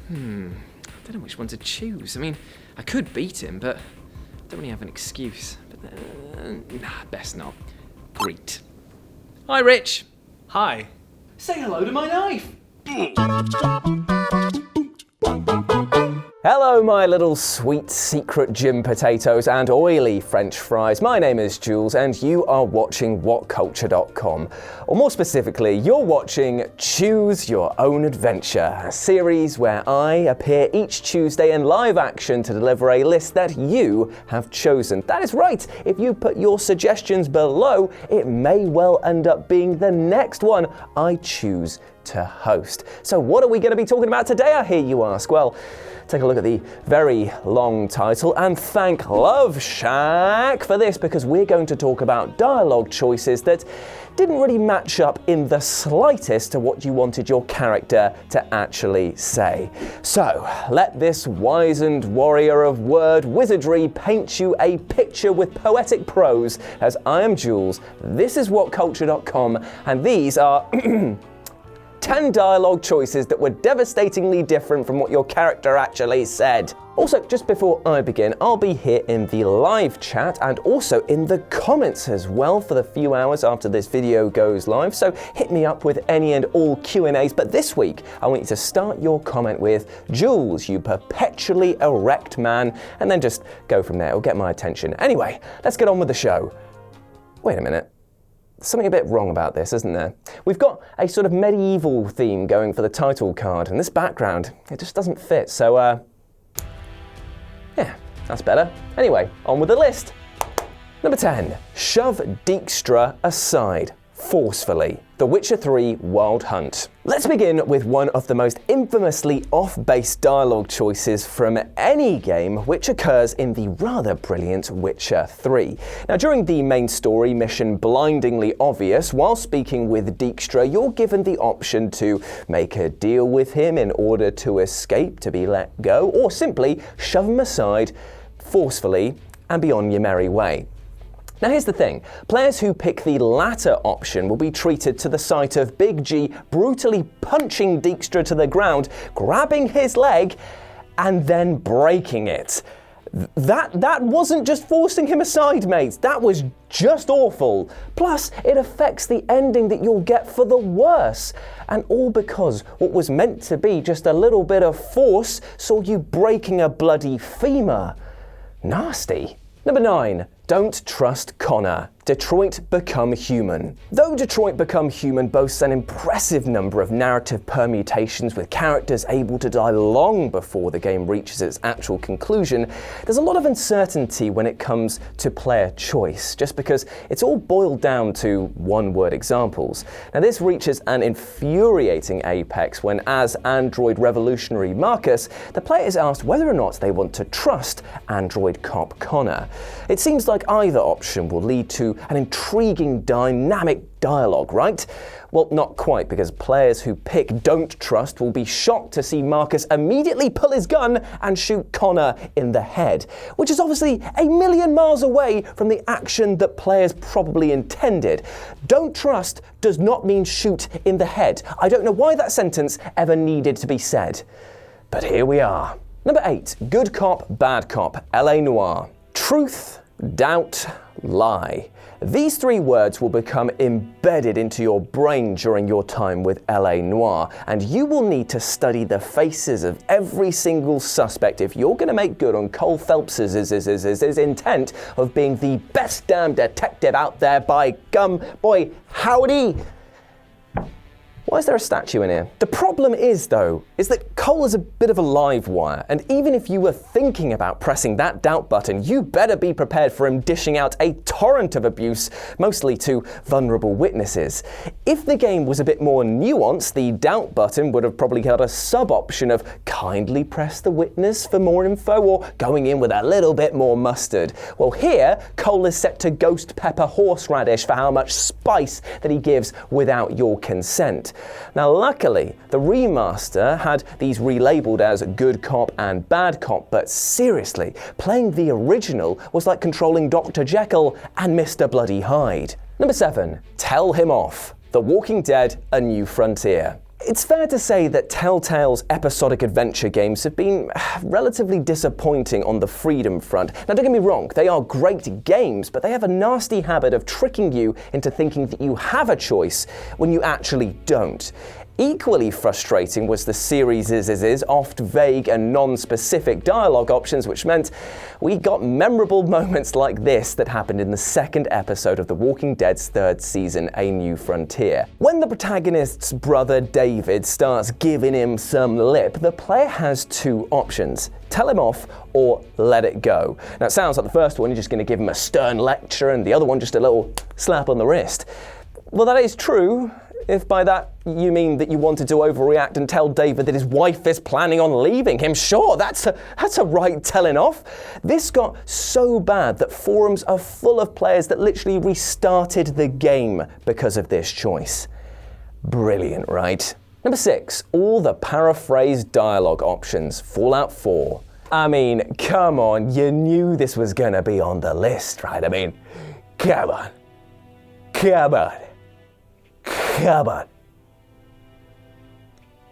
I don't know which one to choose. I mean, I could beat him, but I don't really have an excuse. But best not. Greet. Hi, Rich. Hi. Say hello to my knife. Hello, my little sweet secret gym potatoes and oily French fries. My name is Jules, and you are watching WhatCulture.com. Or more specifically, you're watching Choose Your Own Adventure, a series where I appear each Tuesday in live action to deliver a list that you have chosen. That is right, if you put your suggestions below, it may well end up being the next one I choose to host. So what are we going to be talking about today, I hear you ask? Well, take a look at the very long title and thank Love Shack for this, because we're going to talk about dialogue choices that didn't really match up in the slightest to what you wanted your character to actually say. So let this wizened warrior of word wizardry paint you a picture with poetic prose, as I am Jules, this is WhatCulture.com, and these are 10 dialogue choices that were devastatingly different from what your character actually said. Also, just before I begin, I'll be here in the live chat and also in the comments as well for the few hours after this video goes live, so hit me up with any and all Q&As. But this week, I want you to start your comment with, Jules, you perpetually erect man, and then just go from there. It'll get my attention. Anyway, let's get on with the show. Wait a minute. Something a bit wrong about this, isn't there? We've got a sort of medieval theme going for the title card, and this background, it just doesn't fit, so yeah, that's better. Anyway, on with the list. Number 10, shove DIJKSTRA aside forcefully. The Witcher 3 Wild Hunt. Let's begin with one of the most infamously off-base dialogue choices from any game, which occurs in the rather brilliant Witcher 3. Now, during the main story mission Blindingly Obvious, while speaking with DIJKSTRA, you're given the option to make a deal with him in order to escape, to be let go, or simply shove him aside forcefully and be on your merry way. Now here's the thing, players who pick the latter option will be treated to the sight of Big G brutally punching DIJKSTRA to the ground, grabbing his leg, and then breaking it. That wasn't just forcing him aside, mates, that was just awful. Plus, it affects the ending that you'll get for the worse. And all because what was meant to be just a little bit of force saw you breaking a bloody femur. Nasty. Number 9. Don't trust Connor. Detroit Become Human. Though Detroit Become Human boasts an impressive number of narrative permutations with characters able to die long before the game reaches its actual conclusion, there's a lot of uncertainty when it comes to player choice, just because it's all boiled down to one-word examples. Now this reaches an infuriating apex when, as android revolutionary Marcus, the player is asked whether or not they want to trust android cop Connor. It seems like either option will lead to an intriguing dynamic dialogue, right? Well, not quite, because players who pick Don't Trust will be shocked to see Marcus immediately pull his gun and shoot Connor in the head, which is obviously a million miles away from the action that players probably intended. Don't trust does not mean shoot in the head. I don't know why that sentence ever needed to be said, but here we are. Number 8, good cop, bad cop, LA Noire. Truth, doubt, lie. These 3 words will become embedded into your brain during your time with LA Noire, and you will need to study the faces of every single suspect if you're going to make good on Cole Phelps's intent of being the best damn detective out there. By gum, boy, howdy! Why is there a statue in here? The problem is, though, is that Cole is a bit of a live wire, and even if you were thinking about pressing that doubt button, you better be prepared for him dishing out a torrent of abuse, mostly to vulnerable witnesses. If the game was a bit more nuanced, the doubt button would have probably got a sub-option of kindly press the witness for more info, or going in with a little bit more mustard. Well, here, Cole is set to ghost pepper horseradish for how much spice that he gives without your consent. Now luckily, the remaster had these relabeled as good cop and bad cop, but seriously, playing the original was like controlling Dr. Jekyll and Mr. Bloody Hyde. Number 7, tell him off. The Walking Dead, A New Frontier. It's fair to say that Telltale's episodic adventure games have been relatively disappointing on the freedom front. Now, don't get me wrong, they are great games, but they have a nasty habit of tricking you into thinking that you have a choice when you actually don't. Equally frustrating was the series' oft vague and non-specific dialogue options, which meant we got memorable moments like this that happened in the second episode of The Walking Dead's third season, A New Frontier. When the protagonist's brother David starts giving him some lip, the player has two options: tell him off or let it go. Now, it sounds like the first one, you're just going to give him a stern lecture, and the other one just a little slap on the wrist. Well, that is true, if by that you mean that you wanted to overreact and tell David that his wife is planning on leaving him. Sure, that's a right telling off. This got so bad that forums are full of players that literally restarted the game because of this choice. Brilliant, right? Number 6, all the paraphrased dialogue options, Fallout 4. I mean, come on, you knew this was gonna be on the list, right? I mean, come on. Come on. Come on.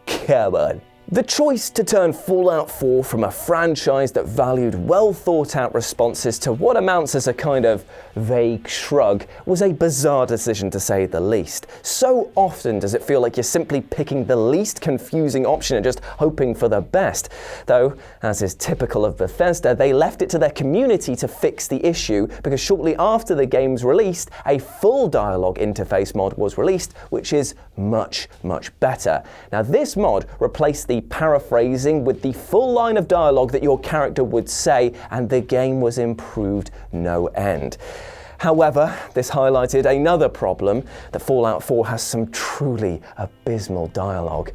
Come on. The choice to turn Fallout 4 from a franchise that valued well-thought-out responses to what amounts as a kind of vague shrug was a bizarre decision, to say the least. So often does it feel like you're simply picking the least confusing option and just hoping for the best. Though, as is typical of Bethesda, they left it to their community to fix the issue, because shortly after the game's release, a full dialogue interface mod was released, which is much, much better. Now, this mod replaced the paraphrasing with the full line of dialogue that your character would say, and the game was improved no end. However, this highlighted another problem, that Fallout 4 has some truly abysmal dialogue.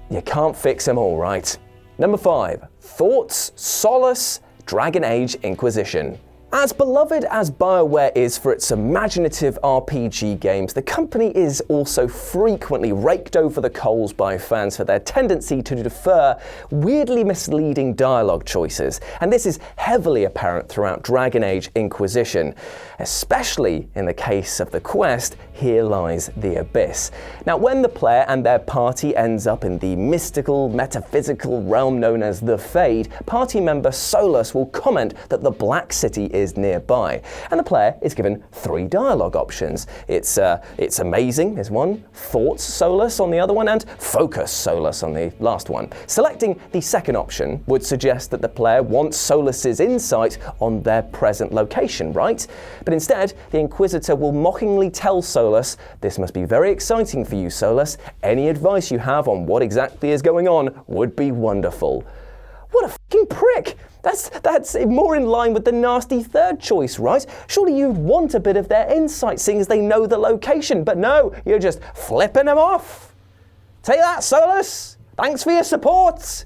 You can't fix them all, right? Number 5, thoughts, SOLAS, Dragon Age Inquisition. As beloved as BioWare is for its imaginative RPG games, the company is also frequently raked over the coals by fans for their tendency to defer weirdly misleading dialogue choices, and this is heavily apparent throughout Dragon Age Inquisition. Especially in the case of the quest, Here Lies the Abyss. Now, when the player and their party ends up in the mystical, metaphysical realm known as the Fade, party member SOLAS will comment that the Black City is nearby, and the player is given 3 dialogue options. It's amazing is one, thoughts SOLAS on the other one, and focus SOLAS on the last one. Selecting the second option would suggest that the player wants SOLAS's insight on their present location, right? But instead, the Inquisitor will mockingly tell SOLAS, "This must be very exciting for you, SOLAS. Any advice you have on what exactly is going on would be wonderful." What a fucking prick! That's more in line with the nasty third choice, right? Surely you'd want a bit of their insight, seeing as they know the location, but no, you're just flipping them off. Take that, SOLAS! Thanks for your support,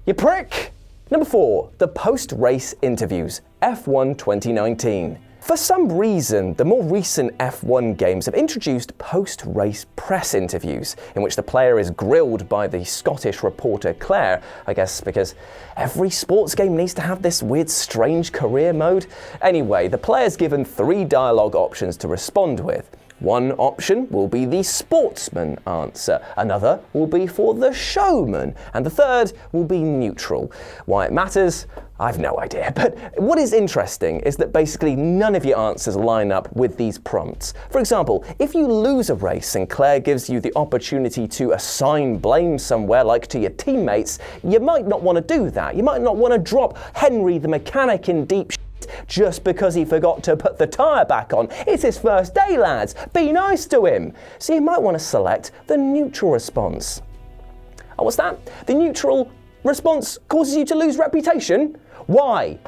you prick! Number 4, the post-race interviews, F1 2019. For some reason, the more recent F1 games have introduced post-race press interviews, in which the player is grilled by the Scottish reporter Claire, I guess because every sports game needs to have this weird, strange career mode. Anyway, the player's given 3 dialogue options to respond with. One option will be the sportsman answer, another will be for the showman, and the third will be neutral. Why it matters, I've no idea, but what is interesting is that basically none of your answers line up with these prompts. For example, if you lose a race and Claire gives you the opportunity to assign blame somewhere, like to your teammates, you might not want to do that. You might not want to drop Henry the mechanic in deep just because he forgot to put the tyre back on. It's his first day, lads. Be nice to him. So you might want to select the neutral response. Oh, what's that? The neutral response causes you to lose reputation? Why?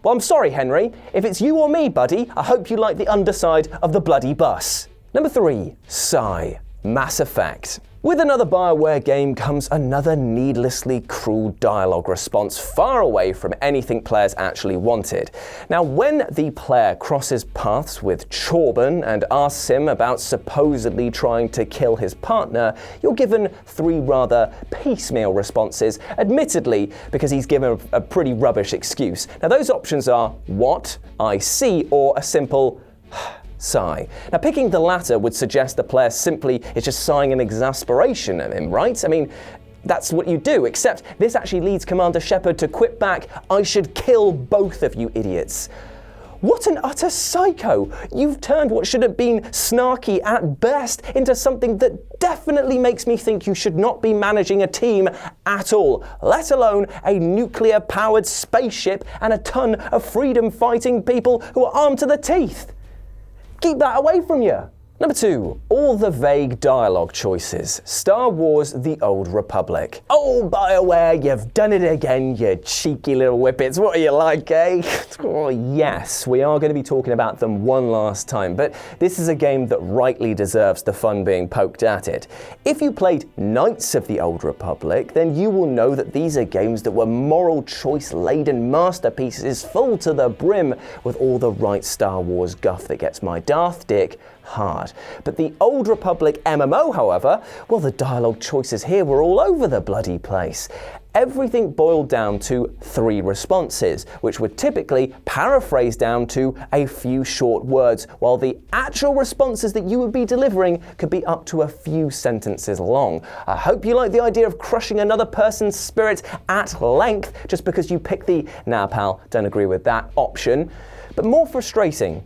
Well, I'm sorry, Henry. If it's you or me, buddy, I hope you like the underside of the bloody bus. Number 3, SIGH, Mass Effect. With another BioWare game comes another needlessly cruel dialogue response, far away from anything players actually wanted. Now, when the player crosses paths with Chorban and asks him about supposedly trying to kill his partner, you're given 3 rather piecemeal responses, admittedly because he's given a pretty rubbish excuse. Now, those options are what, I see, or a simple sigh. Now, picking the latter would suggest the player simply is just sighing in exasperation at him, right? I mean, that's what you do, except this actually leads Commander Shepard to quip back, "I should kill both of you idiots." What an utter psycho! You've turned what should have been snarky at best into something that definitely makes me think you should not be managing a team at all, let alone a nuclear-powered spaceship and a ton of freedom-fighting people who are armed to the teeth. Keep that away from you. Number 2, all the vague dialogue choices. Star Wars: The Old Republic. Oh, BioWare, you've done it again, you cheeky little whippets. What are you like, eh? Oh, yes, we are going to be talking about them one last time, but this is a game that rightly deserves the fun being poked at it. If you played Knights of the Old Republic, then you will know that these are games that were moral choice-laden masterpieces full to the brim with all the right Star Wars guff that gets my Darth dick hard. But the Old Republic MMO, however, well, the dialogue choices here were all over the bloody place. Everything boiled down to 3 responses, which would typically paraphrase down to a few short words, while the actual responses that you would be delivering could be up to a few sentences long. I hope you like the idea of crushing another person's spirit at length just because you picked the "nah pal, don't agree with that" option. But more frustrating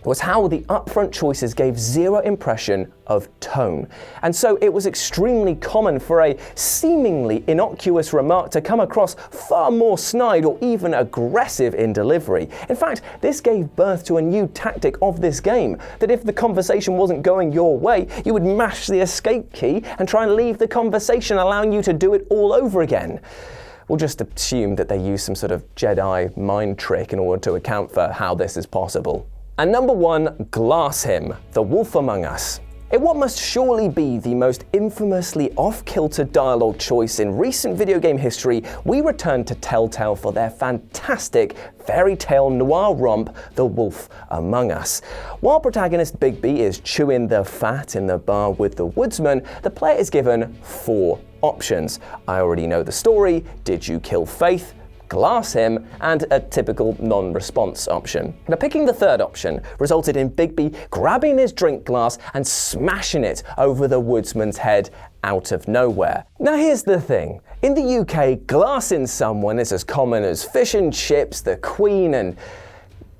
was how the upfront choices gave zero impression of tone. And so it was extremely common for a seemingly innocuous remark to come across far more snide or even aggressive in delivery. In fact, this gave birth to a new tactic of this game, that if the conversation wasn't going your way, you would mash the escape key and try and leave the conversation, allowing you to do it all over again. We'll just assume that they use some sort of Jedi mind trick in order to account for how this is possible. And number 1, Glass Him, The Wolf Among Us. In what must surely be the most infamously off-kilter dialogue choice in recent video game history, we return to Telltale for their fantastic fairy tale noir romp, The Wolf Among Us. While protagonist Bigby is chewing the fat in the bar with the woodsman, the player is given 4 options. I already know the story, did you kill Faith, glass him, and a typical non-response option. Now, picking the third option resulted in Bigby grabbing his drink glass and smashing it over the woodsman's head out of nowhere. Now, here's the thing. In the UK, glassing someone is as common as fish and chips, the Queen, and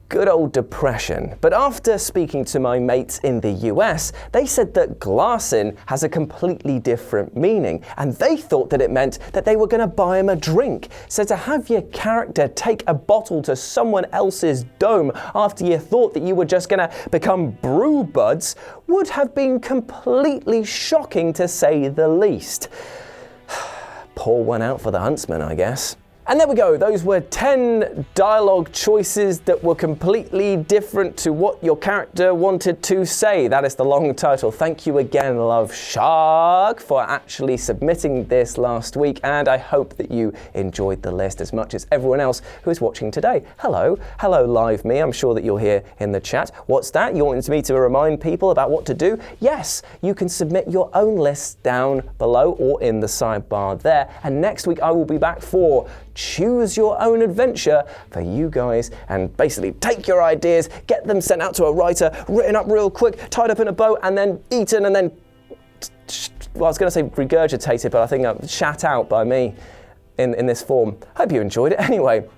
good old depression. But after speaking to my mates in the US, they said that glassing has a completely different meaning, and they thought that it meant that they were going to buy him a drink. So to have your character take a bottle to someone else's dome after you thought that you were just going to become brew buds would have been completely shocking, to say the least. Pour one out for the huntsman, I guess. And there we go, those were 10 dialogue choices that were completely different to what your character wanted to say. That is the long title. Thank you again, Love Shark, for actually submitting this last week, and I hope that you enjoyed the list as much as everyone else who is watching today. Hello live me, I'm sure that you're here in the chat. What's that? You wanted me to remind people about what to do? Yes, you can submit your own lists down below or in the sidebar there, and next week I will be back for Choose Your Own Adventure for you guys, and basically take your ideas, get them sent out to a writer, written up real quick, tied up in a bow, and then eaten, and then, well, I was going to say regurgitated, but I think shat out by me in this form. Hope you enjoyed it anyway.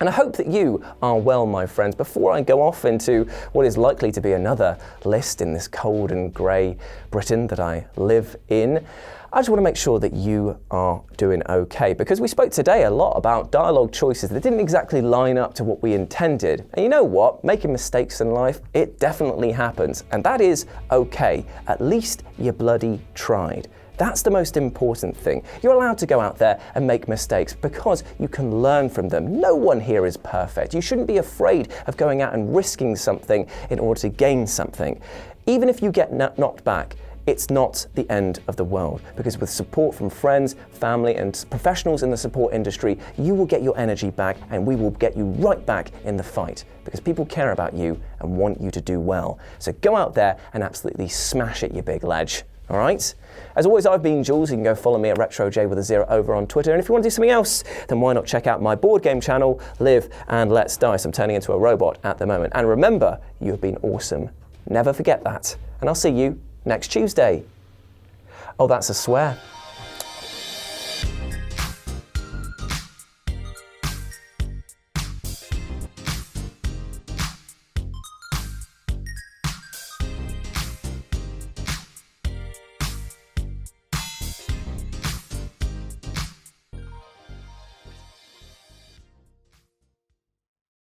And I hope that you are well, my friends. Before I go off into what is likely to be another list in this cold and grey Britain that I live in, I just want to make sure that you are doing okay, because we spoke today a lot about dialogue choices that didn't exactly line up to what we intended. And you know what? Making mistakes in life, it definitely happens. And that is okay. At least you bloody tried. That's the most important thing. You're allowed to go out there and make mistakes because you can learn from them. No one here is perfect. You shouldn't be afraid of going out and risking something in order to gain something. Even if you get knocked back, it's not the end of the world, because with support from friends, family, and professionals in the support industry, you will get your energy back, and we will get you right back in the fight, because people care about you and want you to do well. So go out there and absolutely smash it, you big ledge. All right? As always, I've been Jules. You can go follow me at RetroJ with a 0 over on Twitter. And if you want to do something else, then why not check out my board game channel, Live and Let's Dice. I'm turning into a robot at the moment. And remember, you have been awesome. Never forget that. And I'll see you next Tuesday. Oh, that's a swear.